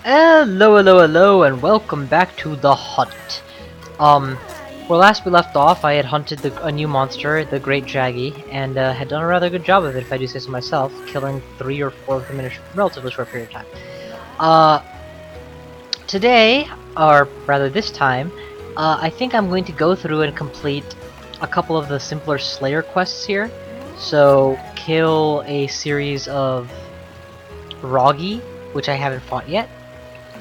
Hello, hello, hello, and welcome back to the hunt. Where last we left off, I had hunted a new monster, the Great Jaggy, and had done a rather good job of it, if I do say so myself, killing 3 or 4 of them in a relatively short period of time. Uh, Today, or rather this time, I think I'm going to go through and complete a couple of the simpler Slayer quests here. So, kill a series of Roggy, which I haven't fought yet,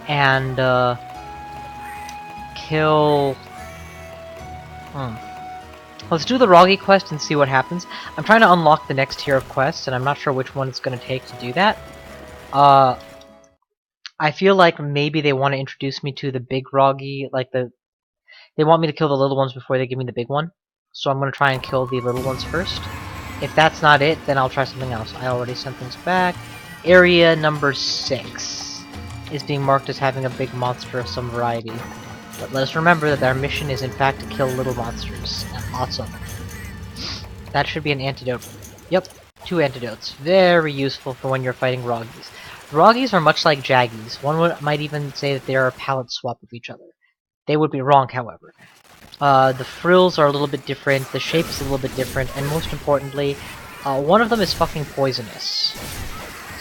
and kill... Let's do the Roggy quest and see what happens. I'm trying to unlock the next tier of quests, and I'm not sure which one it's going to take to do that. I feel like maybe they want to introduce me to the big Roggy, like they want me to kill the little ones before they give me the big one. So I'm going to try and kill the little ones first. If that's not it, then I'll try something else. I already sent things back. Area number 6 is being marked as having a big monster of some variety. But let us remember that our mission is in fact to kill little monsters, and lots of them. That should be an antidote. Yep, 2 antidotes. Very useful for when you're fighting Roggies. Roggies are much like Jaggies. One might even say that they are a palette swap of each other. They would be wrong, however. The frills are a little bit different, the shape is a little bit different, and most importantly, one of them is fucking poisonous.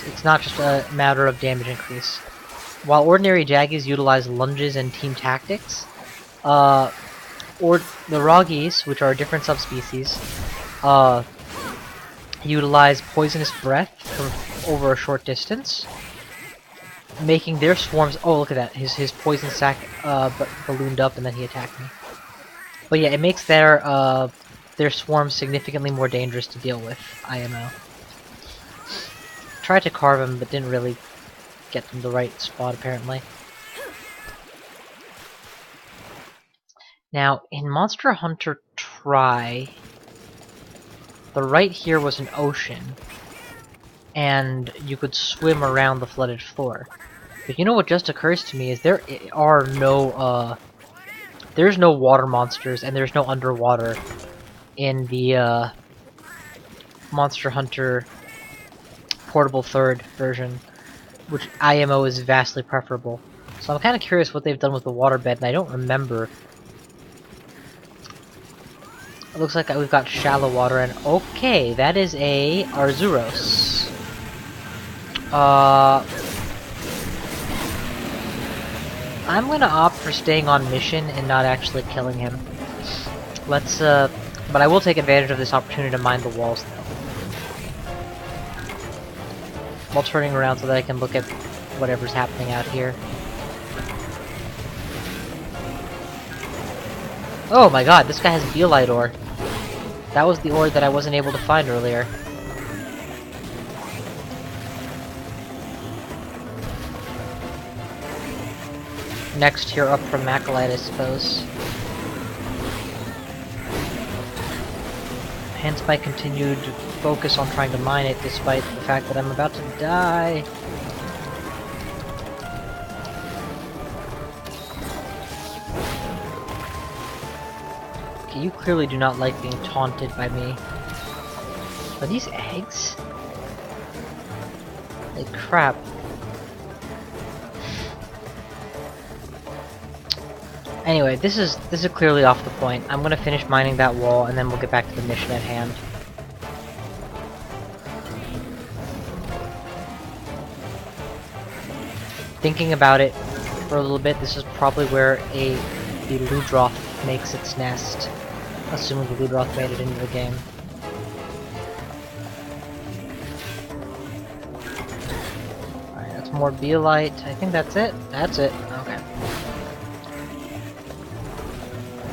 It's not just a matter of damage increase. While ordinary Jaggies utilize lunges and team tactics, or the Roggies, which are a different subspecies, utilize poisonous breath from over a short distance, making their swarms... Oh, look at that. His poison sac ballooned up and then he attacked me. But yeah, it makes their swarms significantly more dangerous to deal with, IMO. Tried to carve him, but didn't really get them the right spot, apparently. Now, in Monster Hunter Tri, the right here was an ocean, and you could swim around the flooded floor. But you know what just occurs to me is there are no, there's no water monsters, and there's no underwater in the, Monster Hunter Portable 3rd version, which IMO is vastly preferable. So I'm kind of curious what they've done with the waterbed, and I don't remember. It looks like we've got shallow water, and okay, that is a Arzuros. I'm gonna opt for staying on mission and not actually killing him. Let's, but I will take advantage of this opportunity to mine the walls, though. While turning around so that I can look at whatever's happening out here. Oh my god, this guy has Beelite ore. That was the ore that I wasn't able to find earlier. Next tier up from Macalite, I suppose. Hence my continued focus on trying to mine it, despite the fact that I'm about to die. Okay, you clearly do not like being taunted by me. Are these eggs? Like crap. Anyway, this is clearly off the point. I'm gonna finish mining that wall, and then we'll get back to the mission at hand. Thinking about it for a little bit, this is probably where the Ludroth makes its nest, assuming the Ludroth made it into the game. Alright, that's more Beelite. I think that's it. That's it. Okay.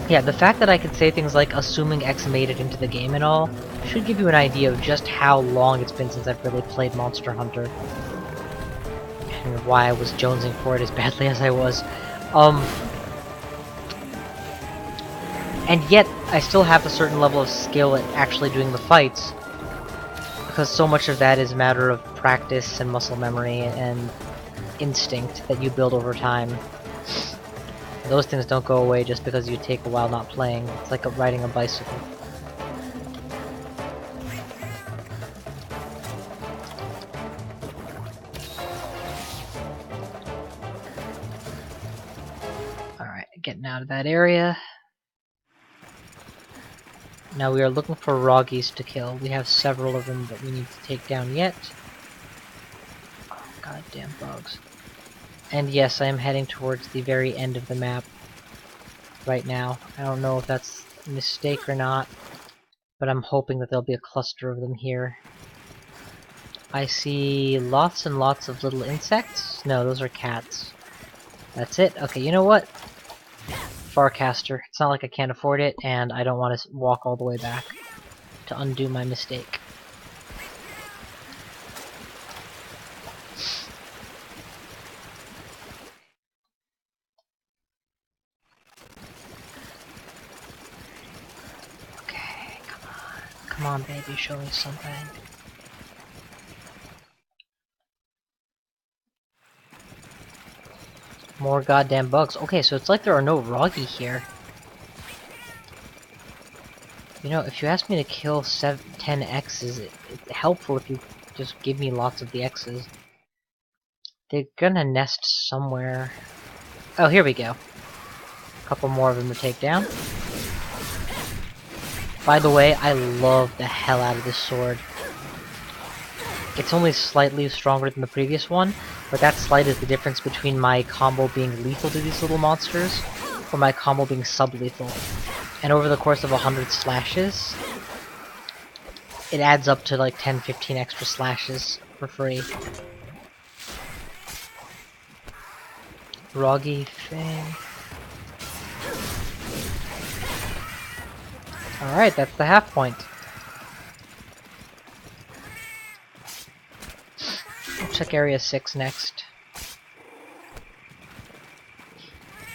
Yeah, the fact that I could say things like assuming X made it into the game and all should give you an idea of just how long it's been since I've really played Monster Hunter. And why I was jonesing for it as badly as I was. And yet, I still have a certain level of skill at actually doing the fights, because so much of that is a matter of practice and muscle memory and instinct that you build over time. Those things don't go away just because you take a while not playing. It's like riding a bicycle. getting out of that area. Now we are looking for Roggies to kill. We have several of them that we need to take down yet. Oh, goddamn bugs. And yes, I am heading towards the very end of the map right now. I don't know if that's a mistake or not, but I'm hoping that there'll be a cluster of them here. I see lots and lots of little insects. No, those are cats. That's it. Okay, you know what? Farcaster. It's not like I can't afford it, and I don't want to walk all the way back to undo my mistake. Okay, come on. Come on, baby, show me something. More goddamn bugs. Okay, so it's like there are no Roggi here. You know, if you ask me to kill 10 X's, it's helpful if you just give me lots of the X's. They're gonna nest somewhere. Oh, here we go. A couple more of them to take down. By the way, I love the hell out of this sword. It's only slightly stronger than the previous one, but that slight is the difference between my combo being lethal to these little monsters, or my combo being sub-lethal. And over the course of 100 slashes, it adds up to like 10-15 extra slashes for free. Roggi thing. Alright, that's the half point. We'll check area 6 next.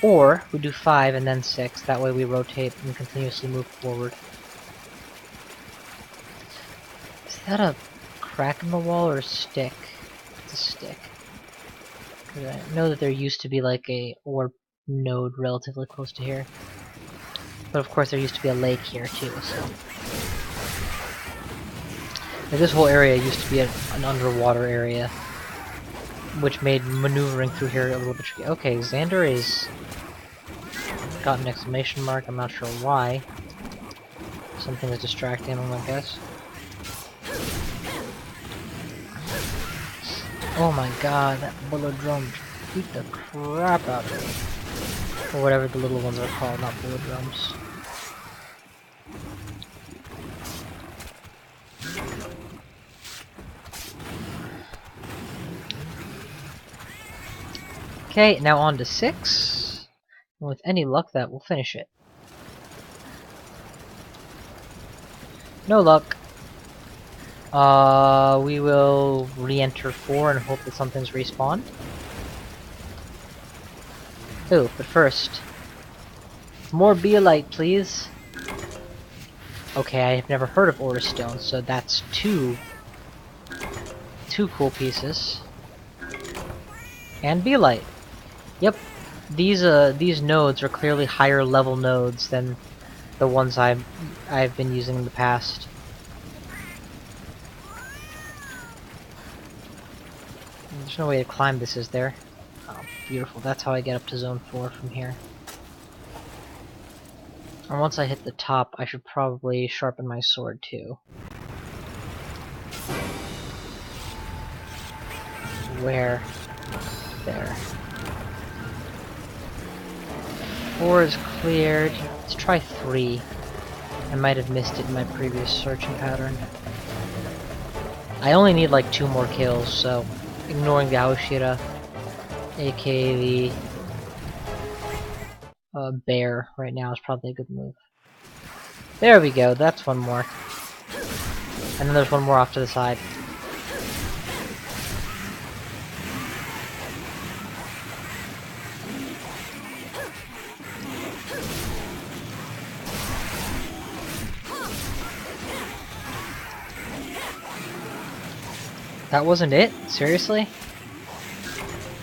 Or we do 5 and then 6, that way we rotate and continuously move forward. Is that a crack in the wall or a stick? It's a stick. I know that there used to be like a orb node relatively close to here. But of course there used to be a lake here too, so... Now, this whole area used to be an underwater area, which made maneuvering through here a little bit tricky. Okay, Xander is... got an exclamation mark, I'm not sure why. Something is distracting him, I guess. Oh my god, that bullet drum beat the crap out of it. Or whatever the little ones are called, not bullet drums. Okay, now on to 6. And with any luck, that will finish it. No luck. We will re-enter 4 and hope that something's respawned. Ooh, but first, more Beolite, please. Okay, I have never heard of Order Stone, so that's two cool pieces. And Beolite. Yep, these nodes are clearly higher level nodes than the ones I've been using in the past. There's no way to climb this, is there? Oh, beautiful. That's how I get up to Zone 4 from here. And once I hit the top, I should probably sharpen my sword too. Where? There. 4 is cleared. Let's try 3. I might have missed it in my previous searching pattern. I only need like 2 more kills, so ignoring the Aoshira, aka the bear right now is probably a good move. There we go, that's one more. And then there's one more off to the side. That wasn't it? Seriously?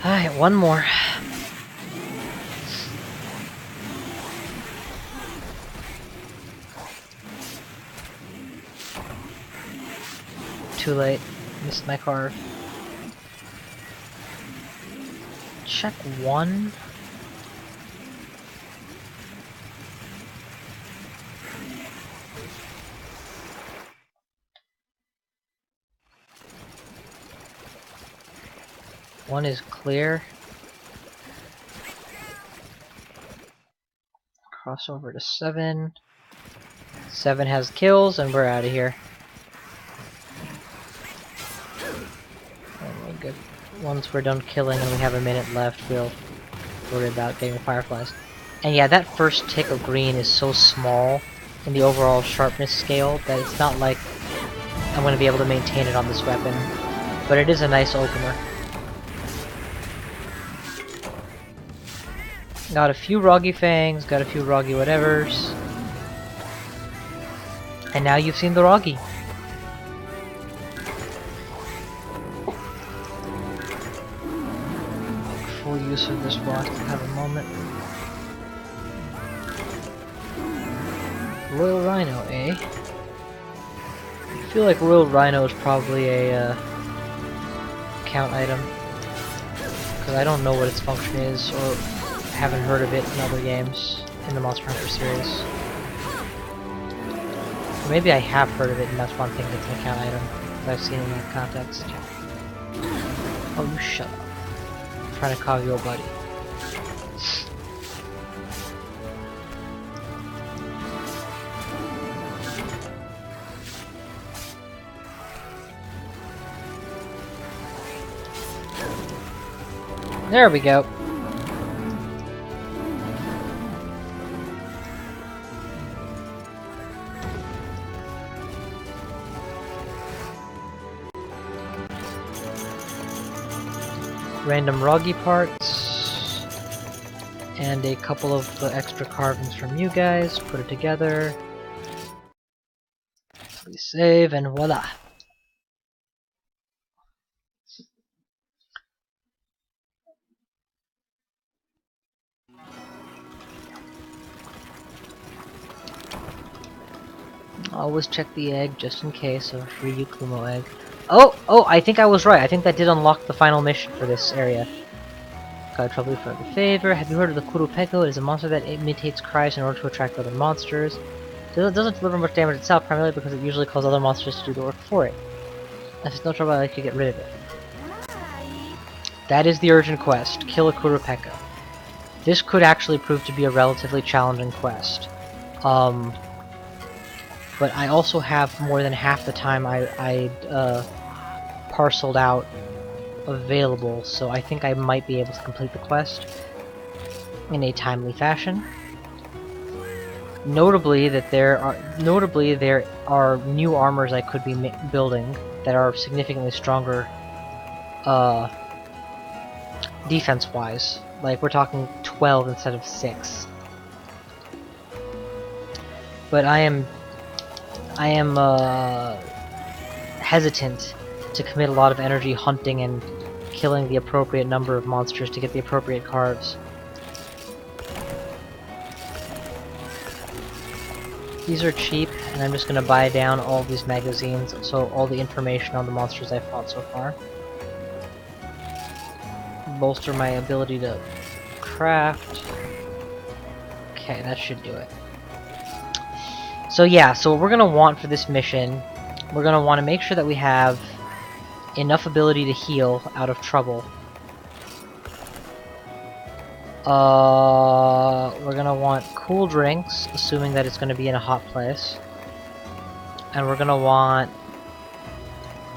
Alright, one more. Too late. Missed my carve. Check 1. 1 is clear. Cross over to 7. 7 has kills, and we're out of here. And we're good. Once we're done killing and we have a minute left, we'll worry about getting the fireflies. And yeah, that first tick of green is so small in the overall sharpness scale that it's not like I'm going to be able to maintain it on this weapon. But it is a nice opener. Got a few Roggy Fangs, got a few Roggy whatevers. And now you've seen the Roggy. Full use of this boss to have a moment. Royal Rhino, eh? I feel like Royal Rhino is probably a count item. Because I don't know what its function is, or haven't heard of it in other games in the Monster Hunter series. Or maybe I have heard of it and that's one thing that's an account item that I've seen in that context. Oh, you shut up. I'm trying to call you a buddy. There we go. Random Roggy parts, and a couple of the extra carvings from you guys. Put it together. We save, and voila. Always check the egg just in case of a free Yukumo egg. Oh, I think I was right. I think that did unlock the final mission for this area. Got trouble for the favor. Have you heard of the Qurupeco? It is a monster that imitates cries in order to attract other monsters. It doesn't deliver much damage itself, primarily because it usually calls other monsters to do the work for it. If it's no trouble, I like to get rid of it. That is the urgent quest. Kill a Qurupeco. This could actually prove to be a relatively challenging quest. But I also have more than half the time I parceled out available, so I think I might be able to complete the quest in a timely fashion. Notably, there are new armors I could be building that are significantly stronger defense-wise. Like, we're talking 12 instead of 6. But I am hesitant to commit a lot of energy hunting and killing the appropriate number of monsters to get the appropriate carves. These are cheap, and I'm just going to buy down all these magazines, so all the information on the monsters I've fought so far. Bolster my ability to craft. Okay, that should do it. So yeah, so what we're going to want for this mission, we're going to want to make sure that we have enough ability to heal out of trouble. We're going to want cool drinks, assuming that it's going to be in a hot place. And we're going to want...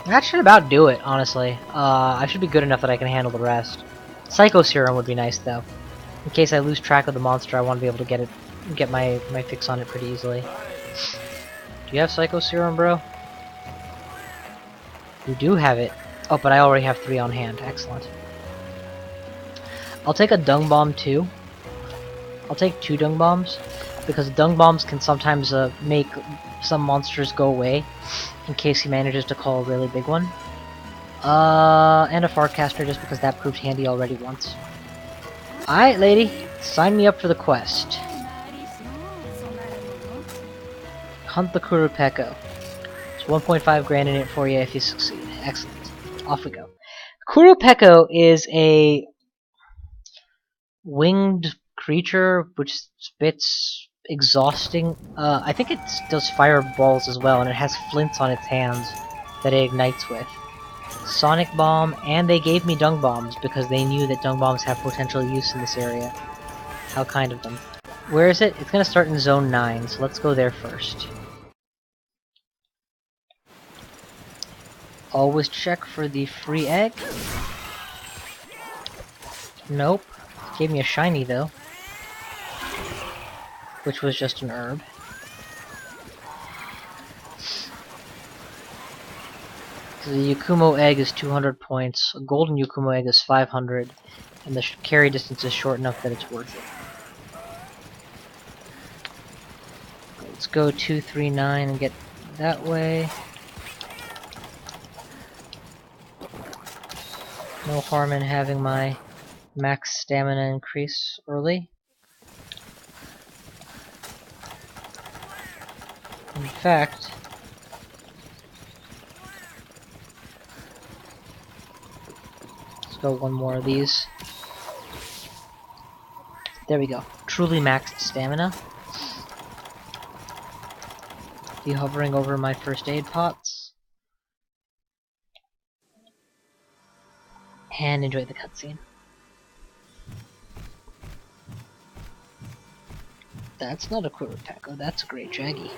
That should about do it, honestly. I should be good enough that I can handle the rest. Psycho Serum would be nice, though. In case I lose track of the monster, I want to be able to get my fix on it pretty easily. Do you have Psycho Serum, bro? You do have it. Oh, but I already have 3 on hand. Excellent. I'll take a Dung Bomb, too. I'll take 2 Dung Bombs, because Dung Bombs can sometimes make some monsters go away, in case he manages to call a really big one. And a Farcaster, just because that proved handy already once. Alright, lady. Sign me up for the quest. Hunt the Qurupeco. There's 1.5 grand in it for you if you succeed. Excellent. Off we go. Qurupeco is a winged creature which spits exhausting... I think it does fireballs as well, and it has flints on its hands that it ignites with. Sonic Bomb, and they gave me Dung Bombs because they knew that Dung Bombs have potential use in this area. How kind of them. Where is it? It's gonna start in Zone 9, so let's go there first. Always check for the free egg. Nope. Gave me a shiny though. Which was just an herb. So the Yakumo egg is 200 points, a golden Yakumo egg is 500, and the carry distance is short enough that it's worth it. Let's go 239 and get that way. No harm in having my max stamina increase early. In fact, let's go one more of these. There we go. Truly maxed stamina. Be hovering over my first aid pots. And enjoy the cutscene. That's not a Qurupeco, that's a great Jaggy.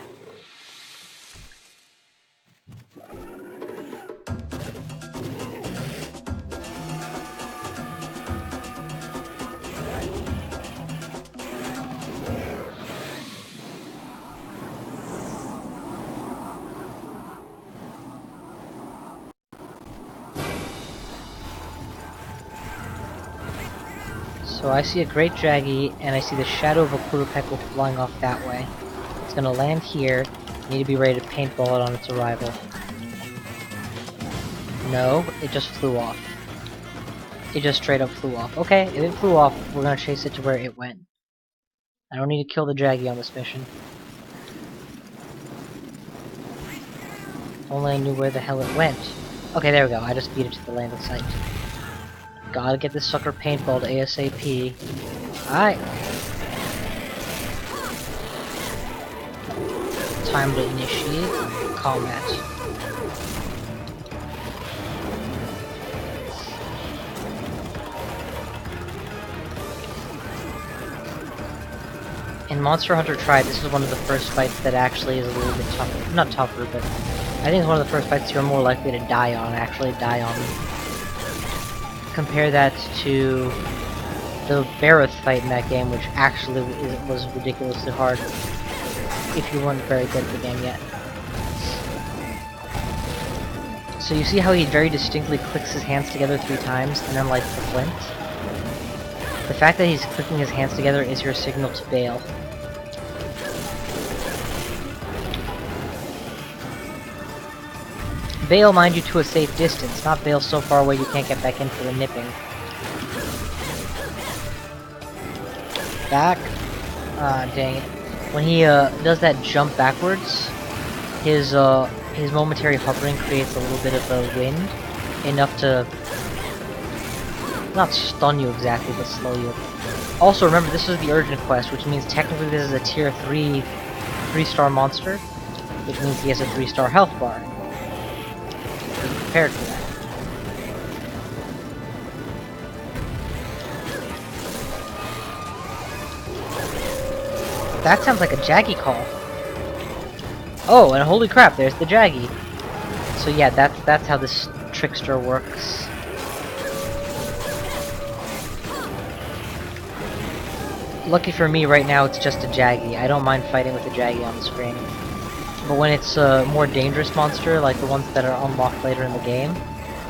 So I see a great Jaggy, and I see the shadow of a Qurupeco flying off that way. It's gonna land here. Need to be ready to paintball it on its arrival. No, it just flew off. It just straight up flew off. Okay, if it flew off, we're gonna chase it to where it went. I don't need to kill the Jaggy on this mission. If only I knew where the hell it went. Okay, there we go. I just beat it to the landing site. Gotta get this sucker paintballed ASAP. Alright. Time to initiate combat. In Monster Hunter Tri, this is one of the first fights that actually is a little bit tougher. Not tougher, but I think it's one of the first fights you're more likely to die on, actually die on. Compare that to the Barroth fight in that game, which actually was ridiculously hard if you weren't very good at the game yet. So you see how he very distinctly clicks his hands together 3 times, and then like the flint? The fact that he's clicking his hands together is your signal to bail. Bail, mind you, to a safe distance, not bail so far away you can't get back in for the nipping. Back. Ah, dang it. When he does that jump backwards, his momentary hovering creates a little bit of a wind, enough to not stun you exactly, but slow you. Also, remember, this is the urgent quest, which means technically this is a tier 3 3-star monster, which means he has a 3-star health bar. Be prepared for that. That sounds like a Jaggy call. Oh, and holy crap, there's the Jaggy. So yeah, that's how this trickster works. Lucky for me, right now it's just a Jaggy. I don't mind fighting with a Jaggy on the screen. But when it's a more dangerous monster, like the ones that are unlocked later in the game,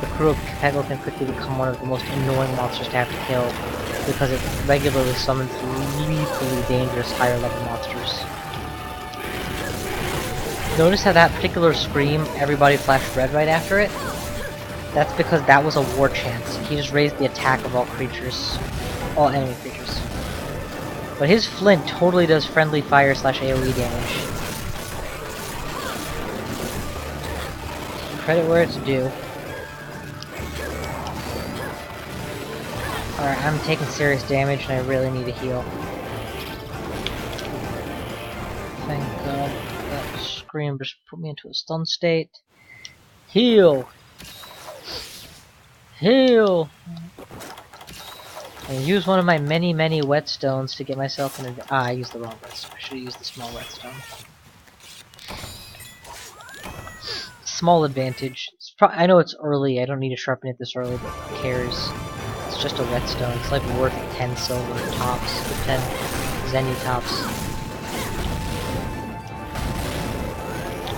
the Qurupeco can quickly become one of the most annoying monsters to have to kill, because it regularly summons lethally dangerous higher level monsters. Notice how that particular scream, everybody flashed red right after it? That's because that was a war chant. He just raised the attack of all creatures. All enemy creatures. But his flint totally does friendly fire / AoE damage. Credit where it's due. Alright, I'm taking serious damage and I really need a heal. Thank God that scream just put me into a stun state. Heal! Heal! And use one of my many whetstones to get myself an I used the wrong whetstone. I should have used the small whetstone. Small advantage. I know it's early, I don't need to sharpen it this early, but who cares? It's just a whetstone. It's like worth 10 silver tops, or 10 zenny tops.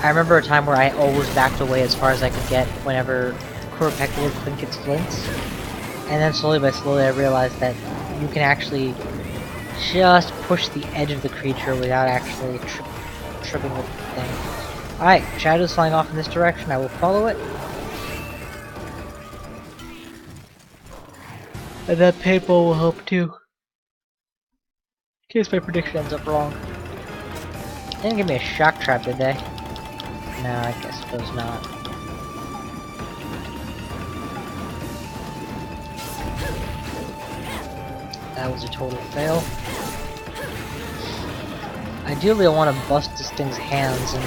I remember a time where I always backed away as far as I could get whenever Qurupeco would blink its flints. And then slowly by slowly I realized that you can actually just push the edge of the creature without actually tripping the thing. Alright, shadow's flying off in this direction, I will follow it. And that paintball will help too. In case my prediction ends up wrong. They didn't give me a shock trap, did they? No, I suppose not. That was a total fail. Ideally I want to bust this thing's hands and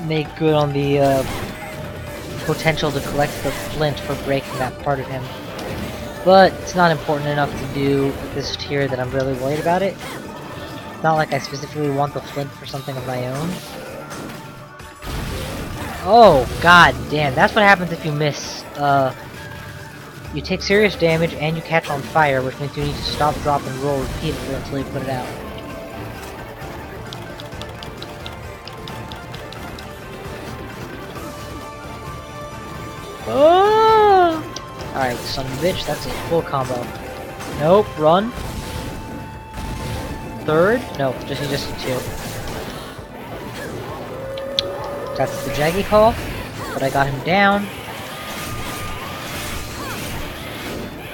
make good on the potential to collect the flint for breaking that part of him. But it's not important enough to do at this tier that I'm really worried about it. It's not like I specifically want the flint for something of my own. Oh, god damn, that's what happens if you miss. You take serious damage and you catch on fire, which means you need to stop, drop, and roll repeatedly until you put it out. Oh! Alright, son of a bitch, that's a full combo. Nope, run. Third? No, just a two. That's the Jaggy call, but I got him down.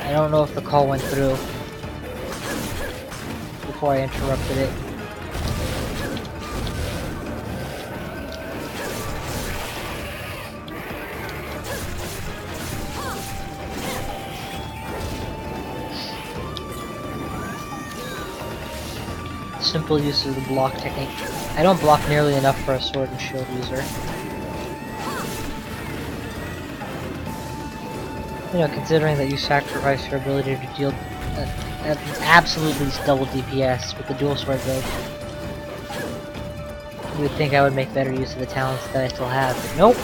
I don't know if the call went through before I interrupted it. Simple use of the block technique. I don't block nearly enough for a sword and shield user. You know, considering that you sacrifice your ability to deal absolutely double DPS with the dual sword build. You would think I would make better use of the talents that I still have, but nope!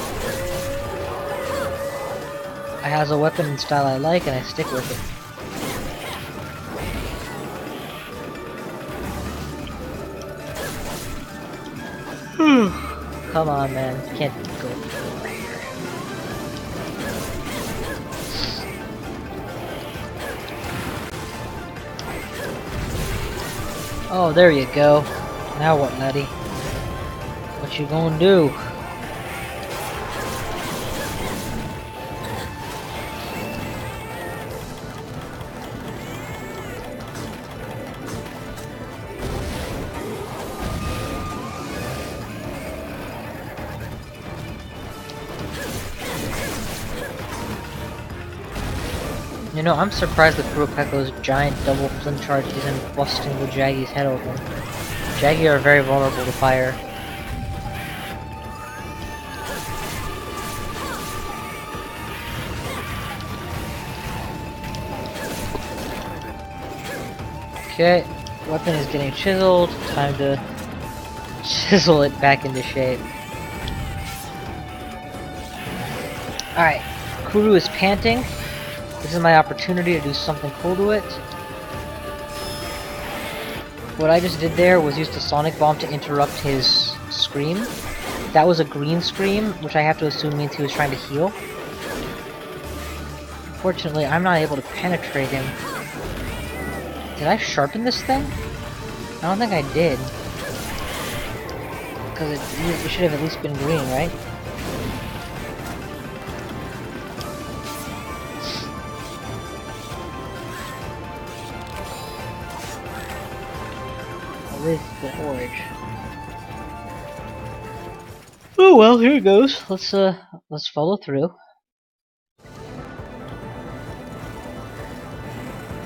I have a weapon and style I like, and I stick with it. Come on, man. You can't go over here. Oh, there you go. Now what, laddie? What you gonna do? You know, I'm surprised that Qurupeco's giant double flint charge isn't busting the Jaggy's head open. Jaggy are very vulnerable to fire. Okay, weapon is getting chiseled. Time to chisel it back into shape. Alright, Kuru is panting. This is my opportunity to do something cool to it. What I just did there was use the Sonic Bomb to interrupt his scream. That was a green scream, which I have to assume means he was trying to heal. Unfortunately, I'm not able to penetrate him. Did I sharpen this thing? I don't think I did. Because it should have at least been green, right? With the forge. Oh well, here it goes. Let's follow through.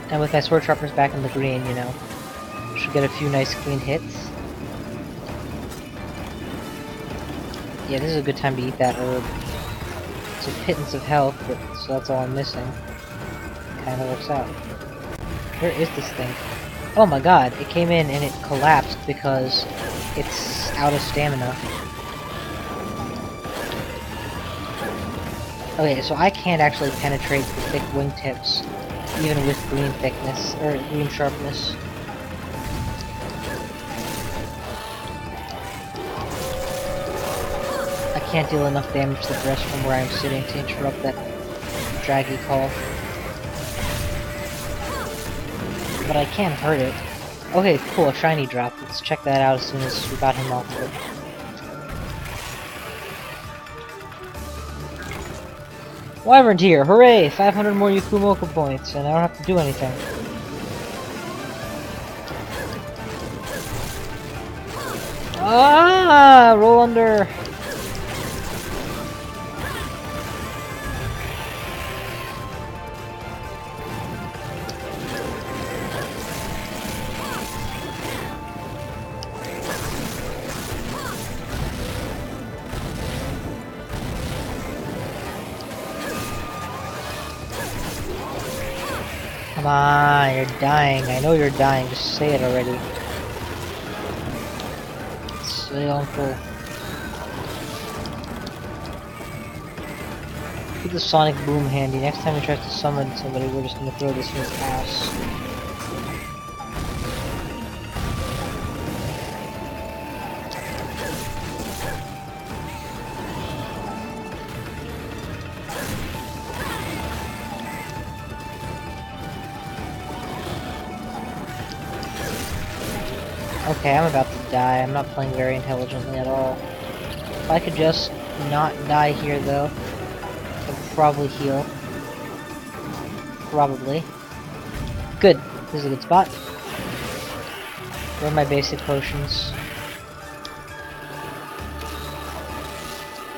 And with my sword sharpness back in the green, you know, should get a few nice clean hits. Yeah, this is a good time to eat that herb. It's a pittance of health, but so that's all I'm missing. Kinda works out. Where is this thing? Oh my god, it came in and it collapsed because it's out of stamina. Okay, so I can't actually penetrate the thick wingtips, even with green thickness, or green sharpness. I can't deal enough damage to the breast from where I'm sitting to interrupt that draggy call. But I can't hurt it. Okay, cool, a shiny drop. Let's check that out as soon as we got him off of it. Wyvern tier, hooray! 500 more Yukumoko points, and I don't have to do anything. Ah! Roll under! Come on, you're dying. I know you're dying. Just say it already. It's really on full. Keep the sonic boom handy. Next time he tries to summon somebody, we're just gonna throw this in his ass. Okay, I'm about to die. I'm not playing very intelligently at all. If I could just not die here, though, I could probably heal. Probably. Good. This is a good spot. Where are my basic potions?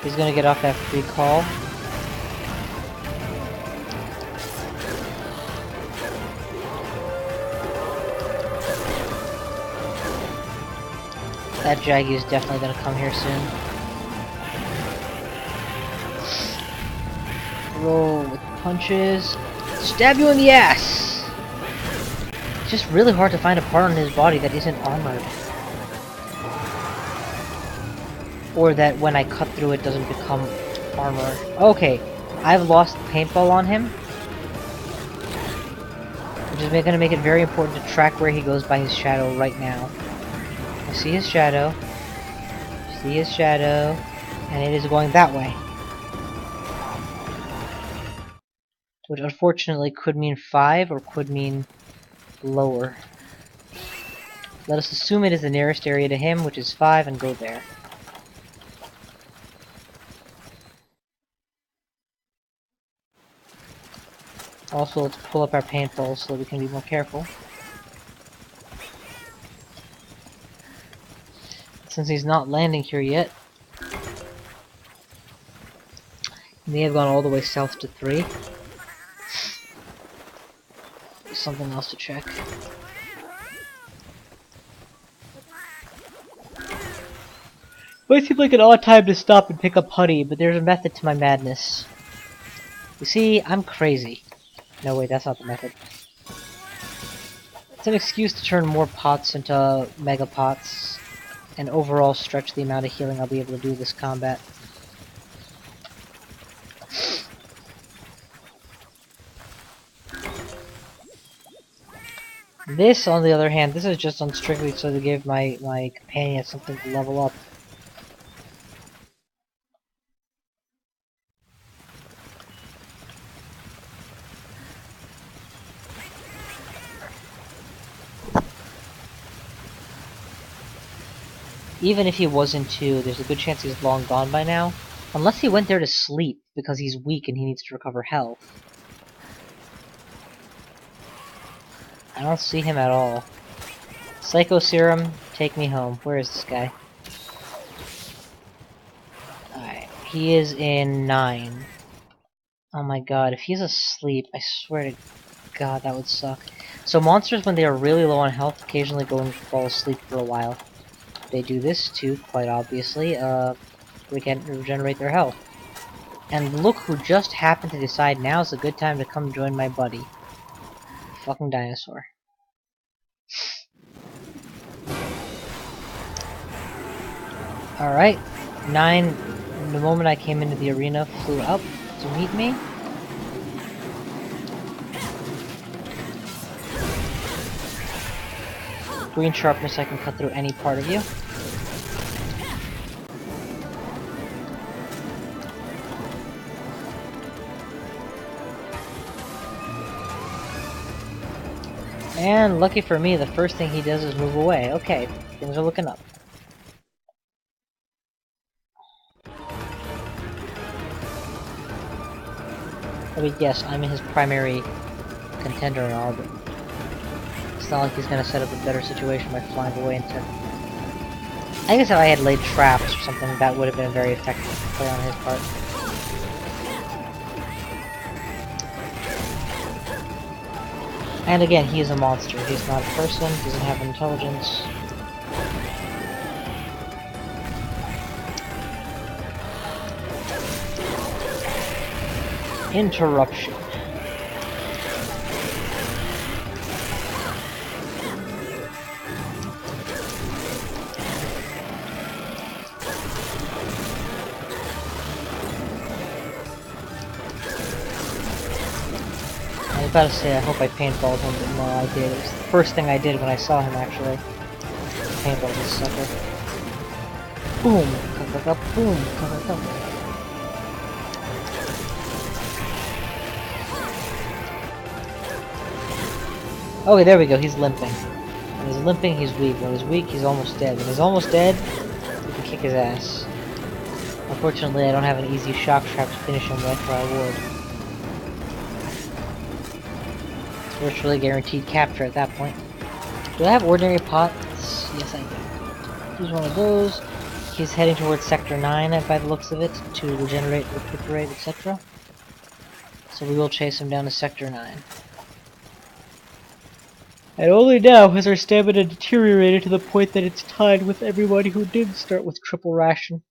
He's gonna get off that free call. That Jaggy is definitely gonna come here soon. Roll with punches. Stab you in the ass! It's just really hard to find a part on his body that isn't armored. Or that when I cut through it doesn't become armor. Okay, I've lost paintball on him. Which is gonna make it very important to track where he goes by his shadow right now. See his shadow, and it is going that way. Which unfortunately could mean 5 or could mean lower. Let us assume it is the nearest area to him, which is 5, and go there. Also, let's pull up our paintballs so that we can be more careful. Since he's not landing here yet, he may have gone all the way south to 3. There's something else to check. Might seem like an odd time to stop and pick up honey, but there's a method to my madness. You see, I'm crazy. No, wait, that's not the method. It's an excuse to turn more pots into mega pots. And overall stretch the amount of healing I'll be able to do this combat. This, on the other hand, this is just on strictly so to give my companion something to level up. Even if he wasn't to, there's a good chance he's long gone by now. Unless he went there to sleep, because he's weak and he needs to recover health. I don't see him at all. Psycho Serum, take me home. Where is this guy? Alright, he is in 9. Oh my god, if he's asleep, I swear to god that would suck. So monsters, when they are really low on health, occasionally go and fall asleep for a while. They do this too, quite obviously. We can regenerate their health. And look who just happened to decide now's a good time to come join my buddy. Fucking dinosaur. Alright. 9, the moment I came into the arena, flew up to meet me. Green sharpness, I can cut through any part of you. And lucky for me, the first thing he does is move away. Okay, things are looking up. I mean, yes, I'm his primary contender and all, but it's not like he's gonna set up a better situation by flying away into... I guess if I had laid traps or something, that would have been a very effective play on his part. And again, he is a monster. He's not a person, doesn't have intelligence. Interruption. I was about to say I hope I paintballed him, but no, I did. It was the first thing I did when I saw him, actually. Paintball this sucker. Boom! Boom! Okay, there we go, he's limping. When he's limping, he's weak. When he's weak, he's almost dead. When he's almost dead, you can kick his ass. Unfortunately, I don't have an easy shock trap to finish him with, or I would. Virtually guaranteed capture at that point. Do I have ordinary pots? Yes, I do. Here's one of those. He's heading towards Sector 9 by the looks of it, to regenerate, recuperate, etc. So we will chase him down to Sector 9. And only now has our stamina deteriorated to the point that it's tied with everybody who did start with triple ration.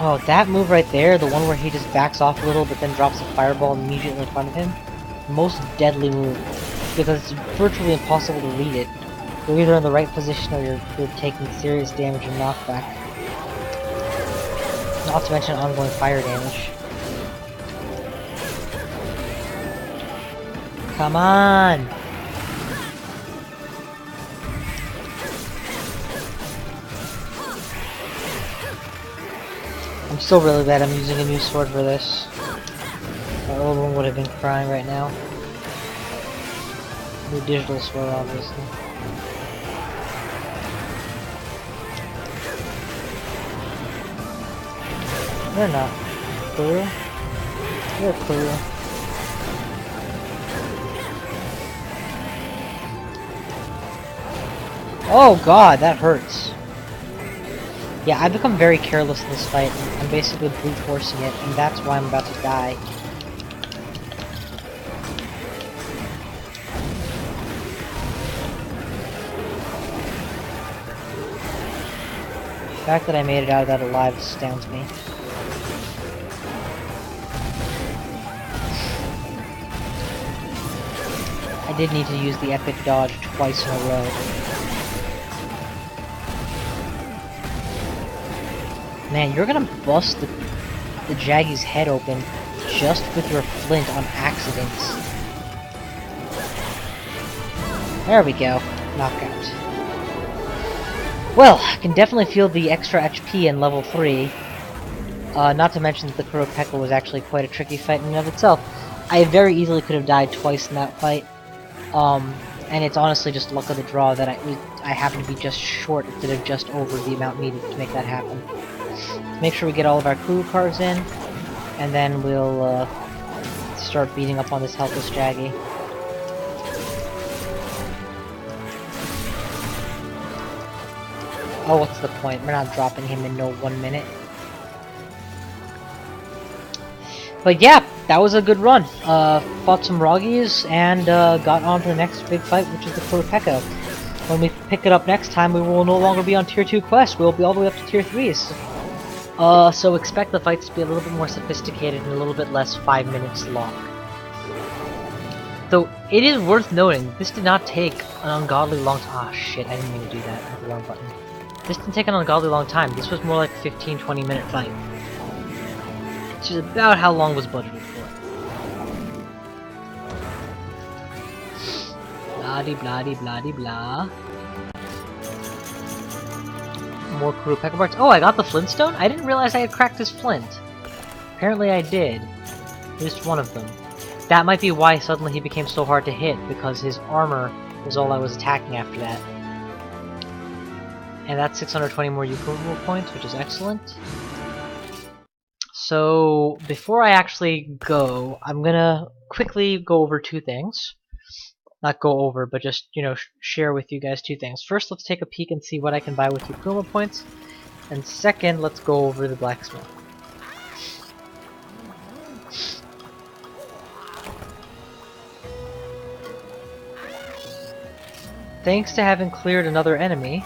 Oh, that move right there, the one where he just backs off a little but then drops a fireball immediately in front of him, most deadly move, because it's virtually impossible to read it. You're either in the right position or you're taking serious damage and knockback. Not to mention ongoing fire damage. Come on! I'm still really bad. I'm using a new sword for this. My old one would have been crying right now. New digital sword, obviously. They're not. Clear? They're clear. Oh god, that hurts. Yeah, I've become very careless in this fight. I'm basically brute forcing it, and that's why I'm about to die. The fact that I made it out of that alive astounds me. I did need to use the epic dodge twice in a row. Man, you're gonna bust the Jaggy's head open just with your flint on accidents. There we go. Knockout. Well, I can definitely feel the extra HP in level 3. Not to mention that the Qurupeco was actually quite a tricky fight in and of itself. I very easily could have died twice in that fight. And it's honestly just luck of the draw that I happen to be just short instead of just over the amount needed to make that happen. Make sure we get all of our crew cars in, and then we'll start beating up on this helpless Jaggy. Oh, what's the point? We're not dropping him in no 1 minute. But yeah, that was a good run. Fought some Roggies and got on to the next big fight, which is the Qurupeco. when we pick it up next time, we will no longer be on tier 2 quests. We will be all the way up to tier 3s. So expect the fights to be a little bit more sophisticated and a little bit less 5 minutes long. Though, it is worth noting, this did not take an ungodly long time. Ah, shit, I didn't mean to do that. I hit the wrong button. This didn't take an ungodly long time. This was more like a 15-20 minute fight. Which is about how long was budgeted for. Blah-de-blah-de-blah-de-blah. More Qurupeco parts. Oh, I got the Flintstone? I didn't realize I had cracked his flint. Apparently I did. Just one of them. That might be why suddenly he became so hard to hit, because his armor was all I was attacking after that. And that's 620 more Qurupeco points, which is excellent. So, before I actually go, I'm gonna quickly go over two things. Not go over, but just, you know, share with you guys two things. First, let's take a peek and see what I can buy with Qurupeco points. And second, let's go over the blacksmith. Thanks to having cleared another enemy.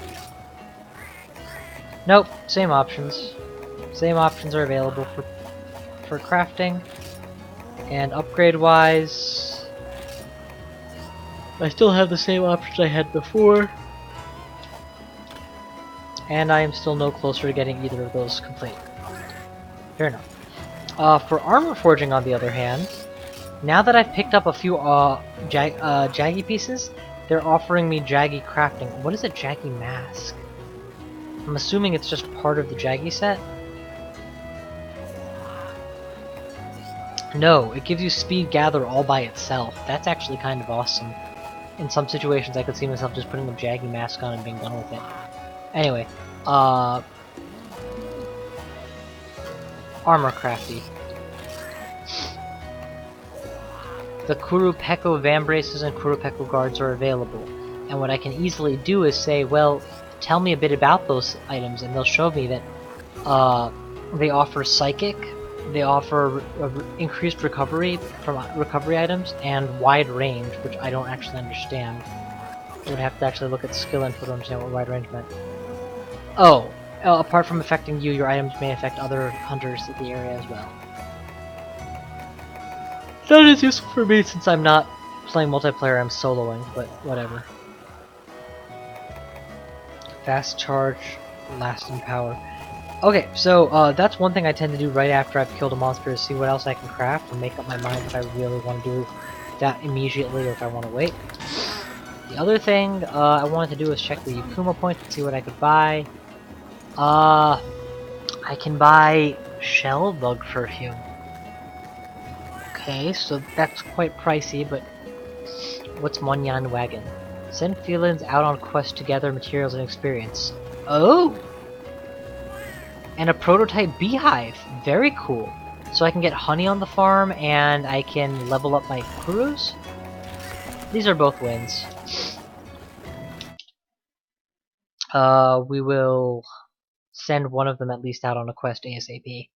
Nope, same options. Same options are available for crafting. And upgrade-wise, I still have the same options I had before. And I am still no closer to getting either of those complete. Fair enough. For armor forging, on the other hand, now that I've picked up a few jaggy pieces, they're offering me jaggy crafting. What is a jaggy mask? I'm assuming it's just part of the jaggy set? No, it gives you speed gather all by itself. That's actually kind of awesome. In some situations I could see myself just putting a jaggy mask on and being done with it. Anyway, armor crafty. The Qurupeco vambraces and Qurupeco guards are available, and what I can easily do is say, well, tell me a bit about those items, and they'll show me that they offer psychic, they offer increased recovery from recovery items, and wide range, which I don't actually understand. I would have to actually look at skill input to understand what wide range meant. Oh, apart from affecting you, your items may affect other hunters in the area as well. That is useful for me since I'm not playing multiplayer, I'm soloing, but whatever. Fast charge, lasting power. Okay, so that's one thing I tend to do right after I've killed a monster, is see what else I can craft and make up my mind if I really want to do that immediately or if I want to wait. The other thing I wanted to do is check the Qurupeco points and see what I could buy. I can buy shell bug perfume. Okay, so that's quite pricey, but what's Monyan Wagon? Send felines out on quests to gather materials and experience. Oh! And a prototype beehive! Very cool. So I can get honey on the farm and I can level up my Kurus? These are both wins. We will send one of them at least out on a quest ASAP.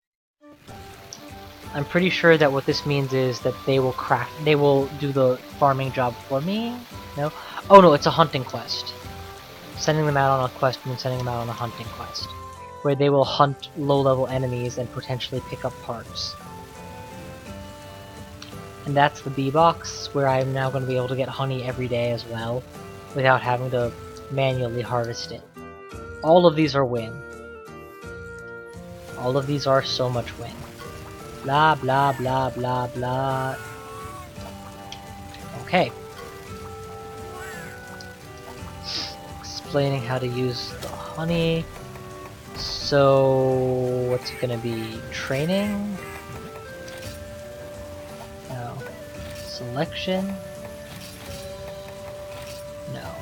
I'm pretty sure that what this means is that they will do the farming job for me? No? Oh no, it's a hunting quest. Sending them out on a quest means sending them out on a hunting quest, where they will hunt low-level enemies and potentially pick up parts. And that's the bee box, where I'm now going to be able to get honey every day as well, without having to manually harvest it. All of these are win. All of these are so much win. Blah blah blah blah blah. Okay. Explaining how to use the honey. So what's it gonna be? Training? No. Selection? No.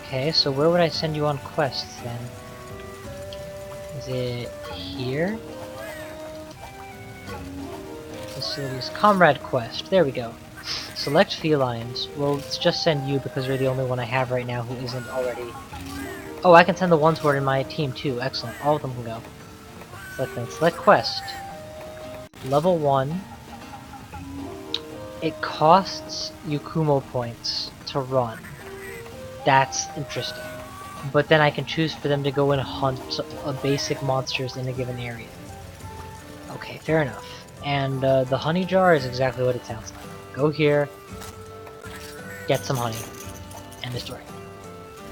Okay, so where would I send you on quests then? Is it here? Facilities. Comrade quest. There we go. Select felines. Well, let's just send you because you're the only one I have right now who isn't already... Oh, I can send the ones who are in my team too. Excellent. All of them can go. Select them. Select quest. Level 1. it costs Yukumo points to run. That's interesting. But then I can choose for them to go and hunt basic monsters in a given area. Okay, fair enough. And the honey jar is exactly what it sounds like. Go here, get some honey, and destroy it.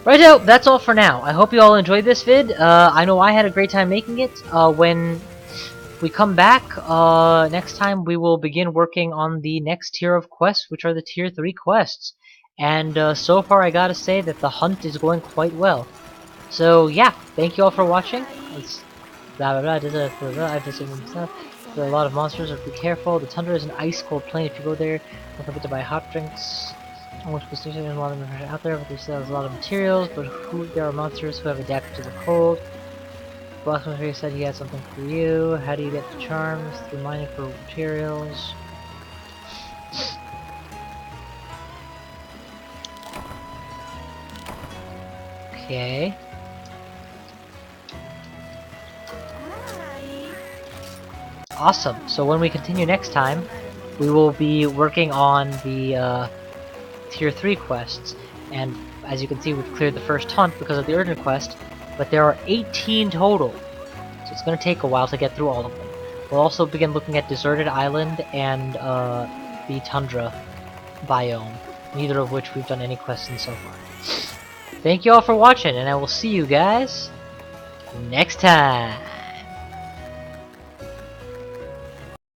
Righto, that's all for now. I hope you all enjoyed this vid. I know I had a great time making it. When we come back, next time we will begin working on the next tier of quests, which are the tier 3 quests. And so far I gotta say that the hunt is going quite well. So yeah, thank you all for watching. Let's blah blah blah, I've visited stuff. There are a lot of monsters, so be careful. The tundra is an ice cold plain. If you go there, don't forget to buy hot drinks. Almost there's a lot of them out there, but there's a lot of materials. But there are monsters who have adapted to the cold. Blacksmith said he had something for you. How do you get the charms? Through mining for materials. Okay. Awesome. So when we continue next time, we will be working on the tier 3 quests. And as you can see, we've cleared the first hunt because of the urgent quest, but there are 18 total. So it's going to take a while to get through all of them. We'll also begin looking at Deserted Island and the Tundra biome, neither of which we've done any quests in so far. Thank you all for watching, and I will see you guys next time.